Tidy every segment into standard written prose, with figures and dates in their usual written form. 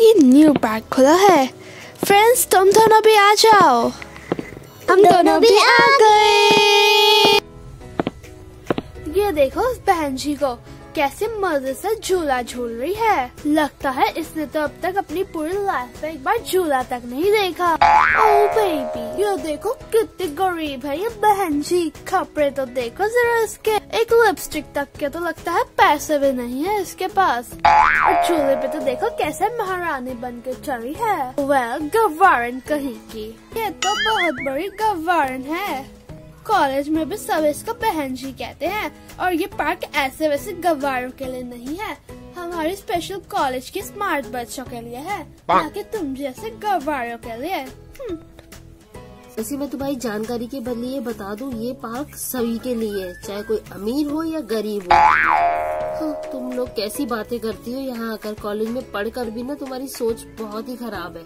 ये new park खुला है। फ्रेंड्स तुम दोनों भी आ जाओ। हम दोनों भी आ गए। ये देखो उस बहन जी को कैसे मजे से झूला झूल रही है। लगता है इसने तो अब तक अपनी पूरी लाइफ में एक बार झूला तक नहीं देखा। ओह बेबी, ये देखो कितनी गरीब है ये बहन जी। कपड़े तो देखो जरा इसके, एक लिपस्टिक तक के तो लगता है पैसे भी नहीं है इसके पास। और झूले पे तो देखो कैसे महारानी बन के चली है। वेल गवारन कहीं की, ये तो बहुत बड़ी गवारन है। कॉलेज में भी सब इसको बहन जी कहते हैं। और ये पार्क ऐसे वैसे गवारों के लिए नहीं है, हमारे स्पेशल कॉलेज के स्मार्ट बच्चों के लिए है, ना कि तुम जैसे गवारों के लिए। वैसे मैं तुम्हारी जानकारी के बदले ये बता दूं, ये पार्क सभी के लिए है, चाहे कोई अमीर हो या गरीब हो। तुम लोग कैसी बातें करती हो यहाँ आकर। कॉलेज में पढ़कर भी ना तुम्हारी सोच बहुत ही खराब है।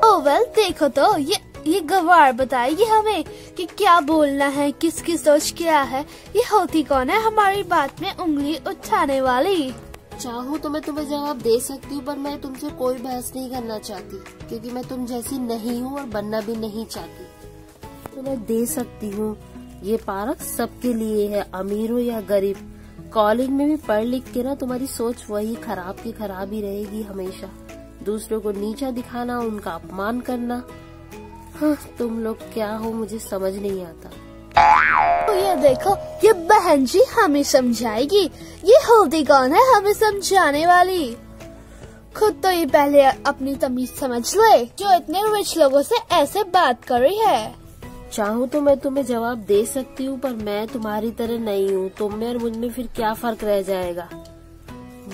ओह वेल देखो तो ये गवार बताएगी हमें कि क्या बोलना है, किसकी सोच क्या है। ये होती कौन है हमारी बात में उंगली उठाने वाली। चाहूँ तो मैं तुम्हें जवाब दे सकती हूँ, पर मैं तुमसे कोई बहस नहीं करना चाहती, क्योंकि मैं तुम जैसी नहीं हूँ और बनना भी नहीं चाहती। तो मैं दे सकती हूँ, ये पार्क सबके लिए है, अमीर हो या गरीब। कॉलेज में भी पढ़ लिख के ना तुम्हारी सोच वही खराब की खराब ही रहेगी हमेशा। दूसरों को नीचा दिखाना, उनका अपमान करना। हाँ, तुम लोग क्या हो मुझे समझ नहीं आता। तो ये देखो ये बहन जी हमें समझाएगी। ये होती कौन है हमें समझाने वाली। खुद तो ये पहले अपनी तमीज समझ ले, जो इतने रिच लोगों से ऐसे बात कर रही है। चाहूँ तो मैं तुम्हें जवाब दे सकती हूँ, पर मैं तुम्हारी तरह नहीं हूँ। तुम में और मुझमें फिर क्या फर्क रह जाएगा।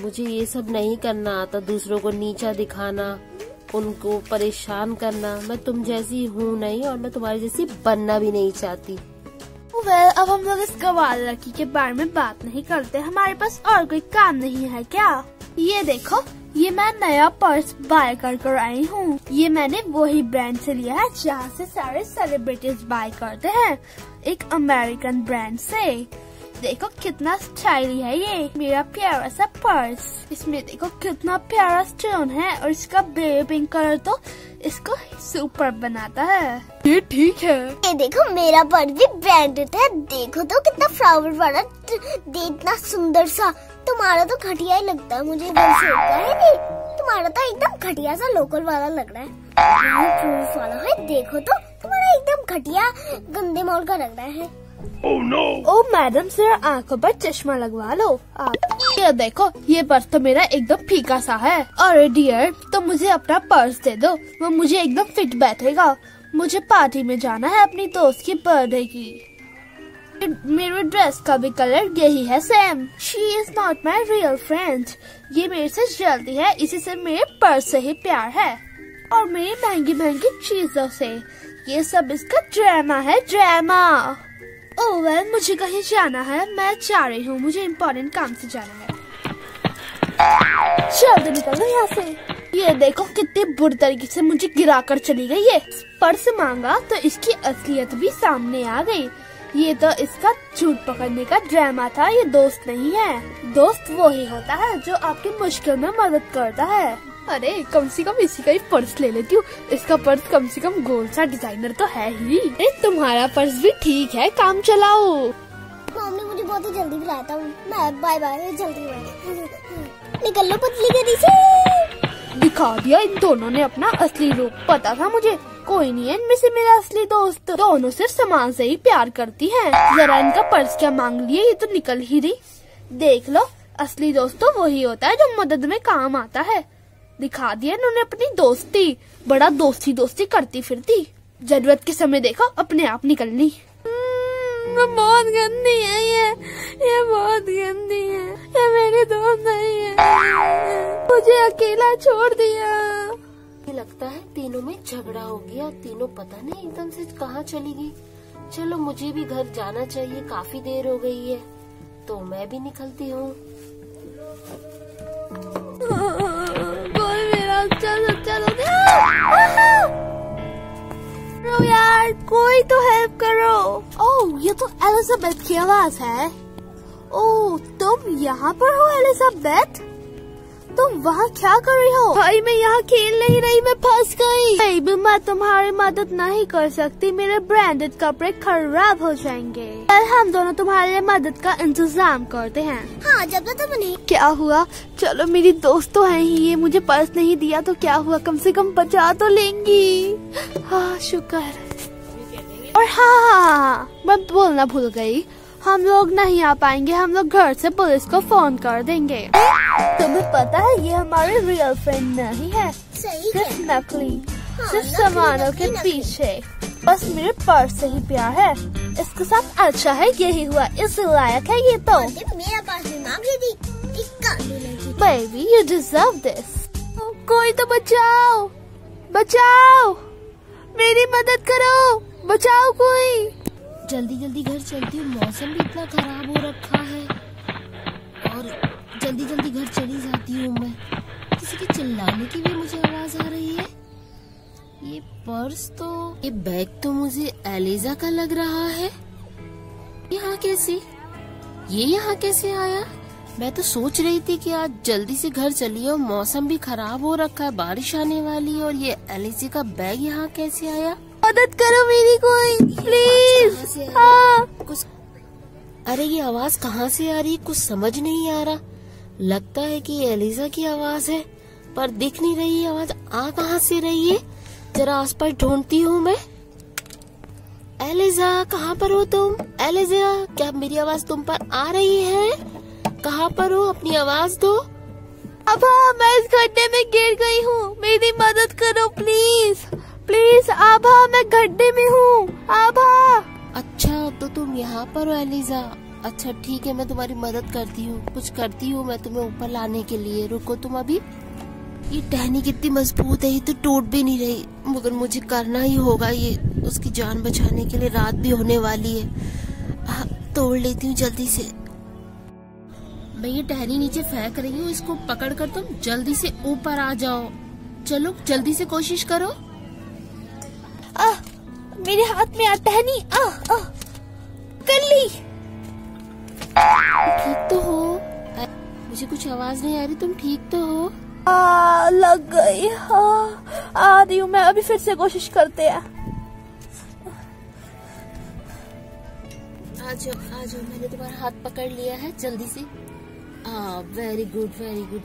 मुझे ये सब नहीं करना आता, दूसरों को नीचा दिखाना, उनको परेशान करना। मैं तुम जैसी हूँ नहीं, और मैं तुम्हारी जैसी बनना भी नहीं चाहती। वेल अब हम लोग इस गवार लड़की के बारे में बात नहीं करते, हमारे पास और कोई काम नहीं है क्या। ये देखो ये मैं नया पर्स बाय कर आई हूँ। ये मैंने वही ब्रांड से लिया है जहाँ से सारे सेलिब्रिटीज बाय करते हैं, एक अमेरिकन ब्रांड से। देखो कितना स्टाइली है ये मेरा प्यारा सा पर्स। इसमें देखो कितना प्यारा स्टोन है, और इसका बेबी पिंक कलर तो इसको सुपर बनाता है। ये ठीक है। ये देखो मेरा पर्स भी ब्रांडेड है। देखो तो कितना फ्लावर वाला, इतना सुंदर सा। तुम्हारा तो घटिया ही लगता है मुझे। तुम्हारा तो एकदम घटिया सा लोकल वाला लग रहा है। प्रूफ वाला है। देखो तो तुम्हारा एकदम घटिया गंदे मॉल का लग रहा है। Oh no! ओ मैडम जरा आंखों पर चश्मा लगवा लो आप। ये देखो ये पर्स तो मेरा एकदम फीका सा है। अरे डियर तो मुझे अपना पर्स दे दो, वो मुझे एकदम फिट बैठेगा। मुझे पार्टी में जाना है अपनी दोस्त की बर्थडे की। मेरे ड्रेस का भी कलर यही है same. She is not my real friend. ये मेरे से जल्दी है, इसी से मेरे पर्स से ही प्यार है, और मेरी महंगी महंगी चीजों से। ये सब इसका ड्रामा है, ड्रामा। ओह वेल मुझे कहीं जाना है, मैं जा रही हूँ, मुझे इम्पोर्टेंट काम से जाना है। जल्दी निकलो यहाँ से। ये देखो कितनी बुरी तरीके से मुझे गिरा कर चली गई है। पर्स मांगा तो इसकी असलियत भी सामने आ गई। ये तो इसका झूठ पकड़ने का ड्रामा था, ये दोस्त नहीं है। दोस्त वो ही होता है जो आपकी मुश्किल में मदद करता है। अरे कम से कम इसी का ही पर्स ले लेती हूँ। इसका पर्स कम से कम गोल सा डिजाइनर तो है ही। अरे तुम्हारा पर्स भी ठीक है, काम चलाओ। मम्मी मुझे बहुत ही जल्दी बुलाया था। मैं बाय बाय, जल्दी निकल लो पतली गली से। दिखा दिया इन दोनों ने अपना असली रूप। पता था मुझे, कोई नहीं है इनमें से मेरा असली दोस्त। दोनों सिर्फ सामान से ही प्यार करती हैं। जरा इनका पर्स क्या मांग लिए, ये तो निकल ही रही। देख लो असली दोस्त तो वही होता है जो मदद में काम आता है। दिखा दिया इन्होंने अपनी दोस्ती, बड़ा दोस्ती दोस्ती करती फिरती। जरूरत के समय देखो अपने आप निकलनी। बहुत गंदी है ये बहुत गंदी है। ये मेरे दोस्त नहीं है, मुझे अकेला छोड़ दिया। लगता है तीनों में झगड़ा हो गया। तीनों पता नहीं एकदम से कहाँ चली गई। चलो मुझे भी घर जाना चाहिए, काफी देर हो गई है, तो मैं भी निकलती हूँ। चलो यार कोई तो हेल्प करो। ओह ये तो एलिजाबेथ की आवाज है। ओह तुम यहाँ पर हो एलिजाबेथ? तुम वहाँ क्या कर रही हो? भाई मैं यहाँ खेल नहीं रही, मैं फंस गई। बेबी मैं तुम्हारी मदद नहीं कर सकती, मेरे ब्रांडेड कपड़े खराब हो जाएंगे। पर हम दोनों तुम्हारे लिए मदद का इंतजाम करते हैं। हाँ जब तक तुम नहीं। क्या हुआ? चलो मेरी दोस्त तो है ही, ये मुझे पर्स नहीं दिया तो क्या हुआ, कम से कम बचा तो लेंगी। हाँ शुक्र। और हाँ मैं बोलना भूल गई, हम लोग नहीं आ पाएंगे, हम लोग घर से पुलिस को फोन कर देंगे। तुम्हें पता है ये हमारे रियल फ्रेंड नहीं है, सही सिर्फ है। नकली, सिर्फ नकली, सामानों के नकली। पीछे। बस मेरे पर्स से ही प्यार है, इसके साथ अच्छा है यही हुआ, इस लायक है ये तो। अरे मेरा पास भी मांगी थी, इक्का भी नहीं थी। Baby you deserve this. कोई तो बचाओ, बचाओ, मेरी मदद करो, बचाओ कोई। जल्दी जल्दी घर चलती हूँ, मौसम भी इतना खराब हो रखा है और जल्दी जल्दी घर चली जाती हूँ मैं। किसी के चिल्लाने की भी मुझे आवाज आ रही है। ये पर्स तो, ये बैग तो मुझे एलिजा का लग रहा है। यहाँ कैसे, ये यहाँ कैसे आया? मैं तो सोच रही थी कि आज जल्दी से घर चलिए, मौसम भी खराब हो रखा है, बारिश आने वाली, और ये एलिजा का बैग यहाँ कैसे आया? मदद करो मेरी कोई प्लीज। कहाँ से आ रही? हाँ कुछ, अरे ये आवाज कहाँ से आ रही, कुछ समझ नहीं आ रहा। लगता है कि एलिजा की आवाज है, पर दिख नहीं रही आवाज आ कहाँ से रही है। जरा आसपास ढूंढती हूँ मैं। एलिजा कहाँ पर हो तुम? एलिजा क्या मेरी आवाज तुम पर आ रही है? कहाँ पर हो, अपनी आवाज दो। अब मैं इस गड्ढे में गिर गई हूँ, मेरी मदद करो प्लीज प्लीज। आभा मैं गड्ढे में हूँ, आभा। अच्छा तो तुम यहाँ पर हो एलिजा? अच्छा ठीक है, मैं तुम्हारी मदद करती हूँ, कुछ करती हूँ मैं तुम्हें ऊपर लाने के लिए। रुको तुम अभी। ये टहनी कितनी मजबूत है, ये तो टूट भी नहीं रही, मगर मुझे करना ही होगा ये उसकी जान बचाने के लिए। रात भी होने वाली है, तोड़ लेती हूँ जल्दी से। मैं ये टहनी नीचे फेंक रही हूँ, इसको पकड़कर तुम जल्दी से ऊपर आ जाओ। चलो जल्दी से कोशिश करो। मेरे हाथ में आ टहनी, कर ली। ठीक तो हो? मुझे कुछ आवाज नहीं आ रही, तुम ठीक तो हो? लग गई। आ रही हूँ मैं, अभी फिर से कोशिश करते हैं। आ जाओ आ जाओ, मैंने तुम्हारा हाथ पकड़ लिया है, जल्दी से। Very good very good.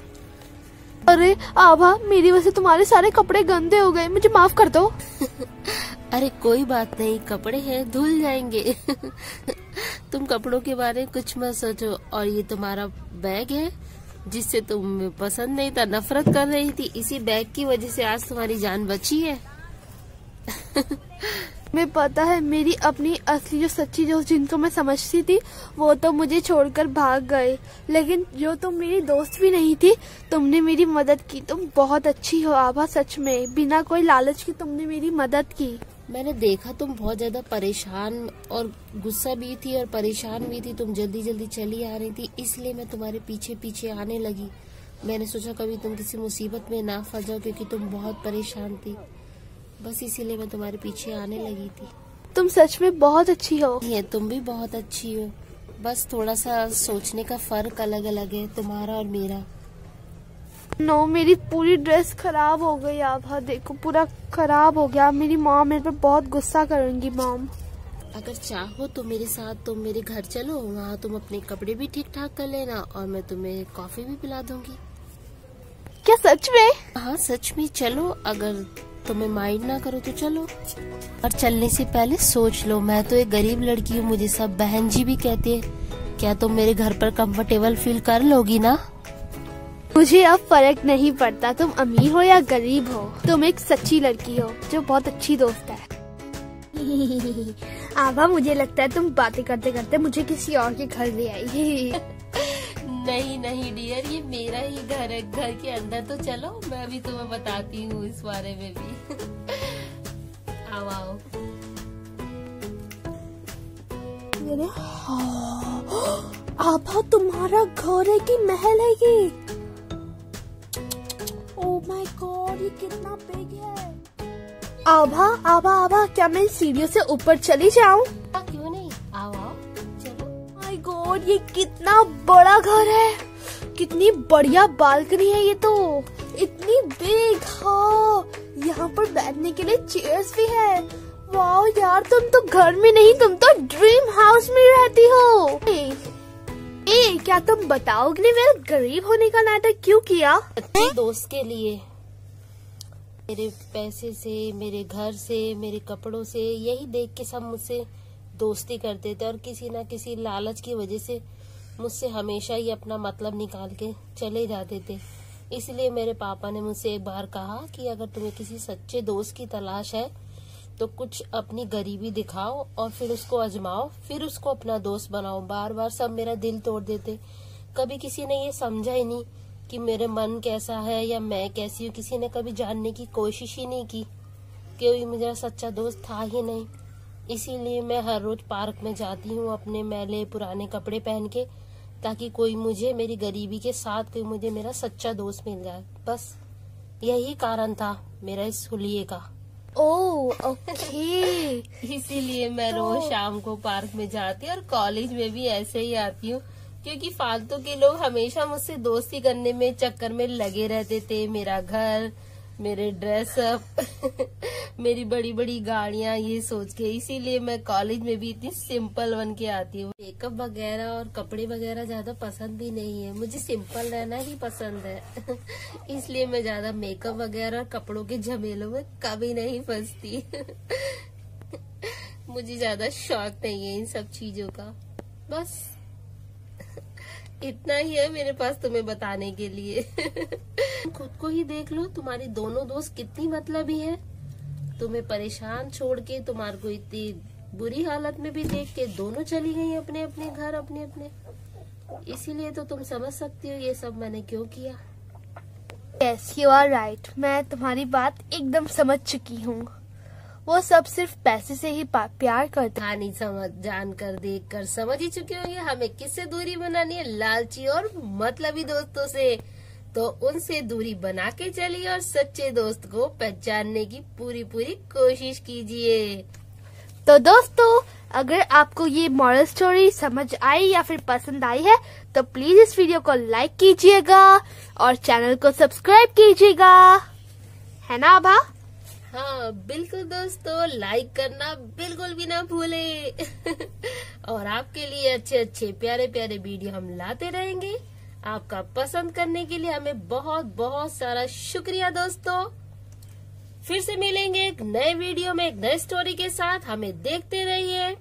अरे आभा मेरी वजह से तुम्हारे सारे कपड़े गंदे हो गए, मुझे माफ कर दो। अरे कोई बात नहीं, कपड़े हैं धुल जाएंगे। तुम कपड़ों के बारे में कुछ मत सोचो। और ये तुम्हारा बैग है जिससे तुम पसंद नहीं था, नफरत कर रही थी, इसी बैग की वजह से आज तुम्हारी जान बची है। मैं पता है मेरी अपनी असली जो सच्ची दोस्त जिनको मैं समझती थी वो तो मुझे छोड़कर भाग गए, लेकिन जो तुम मेरी दोस्त भी नहीं थी, तुमने मेरी मदद की। तुम बहुत अच्छी हो आभा, सच में बिना कोई लालच के तुमने मेरी मदद की। मैंने देखा तुम बहुत ज्यादा परेशान और गुस्सा भी थी और परेशान भी थी, तुम जल्दी जल्दी चली आ रही थी, इसलिए मैं तुम्हारे पीछे पीछे आने लगी। मैंने सोचा कभी तुम किसी मुसीबत में ना फंस जाओ, क्योंकि तुम बहुत परेशान थी, बस इसीलिए मैं तुम्हारे पीछे आने लगी थी। तुम सच में बहुत अच्छी हो। ये तुम भी बहुत अच्छी हो, बस थोड़ा सा सोचने का फर्क अलग अलग है तुम्हारा और मेरा। नो मेरी पूरी ड्रेस खराब हो गई आभा, देखो पूरा खराब हो गया। मेरी मॉम मेरे पे बहुत गुस्सा करेंगी। मॉम अगर चाहो तो मेरे साथ तुम मेरे घर चलो, वहाँ तुम अपने कपड़े भी ठीक ठाक कर लेना और मैं तुम्हें कॉफी भी पिला दूंगी। क्या सच में? हाँ सच में, चलो अगर तुम्हें माइंड ना करो तो चलो। और चलने से पहले सोच लो, मैं तो एक गरीब लड़की हूँ, मुझे सब बहन जी भी कहते हैं। क्या तुम मेरे घर पर कंफर्टेबल फील कर लोगी ना? मुझे अब फर्क नहीं पड़ता तुम अमीर हो या गरीब हो, तुम एक सच्ची लड़की हो जो बहुत अच्छी दोस्त है। आभा मुझे लगता है तुम बातें करते करते मुझे किसी और के घर ले आई। नहीं नहीं डियर, ये मेरा ही घर है, घर के अंदर तो चलो, मैं अभी तुम्हें बताती हूँ इस बारे में भी। आओ आओ। आभा तुम्हारा घर है कि महल है ये? ओह माय गॉड, ये कितना बिग है। आभा आभा आभा, क्या मैं सीढ़ियों से ऊपर चली जाऊं? क्यों नहीं, आओ आओ चलो। माय गॉड, ये कितना बड़ा घर है। कितनी बढ़िया बालकनी है ये तो, इतनी बिग। हाँ, यहाँ पर बैठने के लिए चेयर्स भी है। वाह यार, तुम तो घर में नहीं, तुम तो ड्रीम हाउस में रहती हो। क्या तुम बताओगे मेरे गरीब होने का नाटक क्यों किया? अच्छे दोस्त के लिए। मेरे पैसे से, मेरे घर से, मेरे कपड़ों से, यही देख के सब मुझसे दोस्ती करते थे और किसी ना किसी लालच की वजह से मुझसे हमेशा ही अपना मतलब निकाल के चले जाते थे। इसलिए मेरे पापा ने मुझसे एक बार कहा कि अगर तुम्हें किसी सच्चे दोस्त की तलाश है तो कुछ अपनी गरीबी दिखाओ और फिर उसको आजमाओ, फिर उसको अपना दोस्त बनाओ। बार बार सब मेरा दिल तोड़ देते। कभी किसी ने ये समझा ही नहीं कि मेरे मन कैसा है या मैं कैसी हूँ। किसी ने कभी जानने की कोशिश ही नहीं की, कोई मेरा सच्चा दोस्त था ही नहीं। इसीलिए मैं हर रोज पार्क में जाती हूँ अपने मैले पुराने कपड़े पहन के, ताकि कोई मुझे मेरी गरीबी के साथ कोई मुझे मेरा सच्चा दोस्त मिल जाए। बस यही कारण था मेरा इस हुलिये का। Oh okay. इसीलिए मैं रोज शाम को पार्क में जाती हूँ और कॉलेज में भी ऐसे ही आती हूँ, क्योंकि फालतू के लोग हमेशा मुझसे दोस्ती करने में चक्कर में लगे रहते थे। मेरा घर, मेरे ड्रेसअप मेरी बड़ी बड़ी गाड़ियां, ये सोच के। इसीलिए मैं कॉलेज में भी इतनी सिंपल बन के आती हूँ। मेकअप वगैरह और कपड़े वगैरह ज्यादा पसंद भी नहीं है, मुझे सिंपल रहना ही पसंद है। इसलिए मैं ज्यादा मेकअप वगैरह और कपड़ों के झमेलों में कभी नहीं फंसती। मुझे ज्यादा शौक नहीं है इन सब चीजों का। बस इतना ही है मेरे पास तुम्हें बताने के लिए। खुद को ही देख लो, तुम्हारी दोनों दोस्त कितनी मतलबी है। तुम्हें परेशान छोड़ के, तुम्हारे को इतनी बुरी हालत में भी देख के दोनों चली गई अपने अपने घर, अपने अपने। इसीलिए तो तुम समझ सकती हो ये सब मैंने क्यों किया। Yes, you are right. मैं तुम्हारी बात एकदम समझ चुकी हूँ। वो सब सिर्फ पैसे से ही प्यार करते। कहानी समझ, जानकर, देखकर समझ ही चुके होंगे हमें किससे दूरी बनानी है, लालची और मतलबी दोस्तों से। तो उनसे दूरी बना के चलिए और सच्चे दोस्त को पहचानने की पूरी पूरी कोशिश कीजिए। तो दोस्तों, अगर आपको ये मॉरल स्टोरी समझ आई या फिर पसंद आई है तो प्लीज इस वीडियो को लाइक कीजिएगा और चैनल को सब्सक्राइब कीजिएगा, है ना आभा? हाँ बिल्कुल दोस्तों, लाइक करना बिल्कुल भी ना भूले। और आपके लिए अच्छे अच्छे प्यारे प्यारे वीडियो हम लाते रहेंगे। आपका पसंद करने के लिए हमें बहुत बहुत सारा शुक्रिया दोस्तों। फिर से मिलेंगे एक नए वीडियो में एक नए स्टोरी के साथ। हमें देखते रहिए।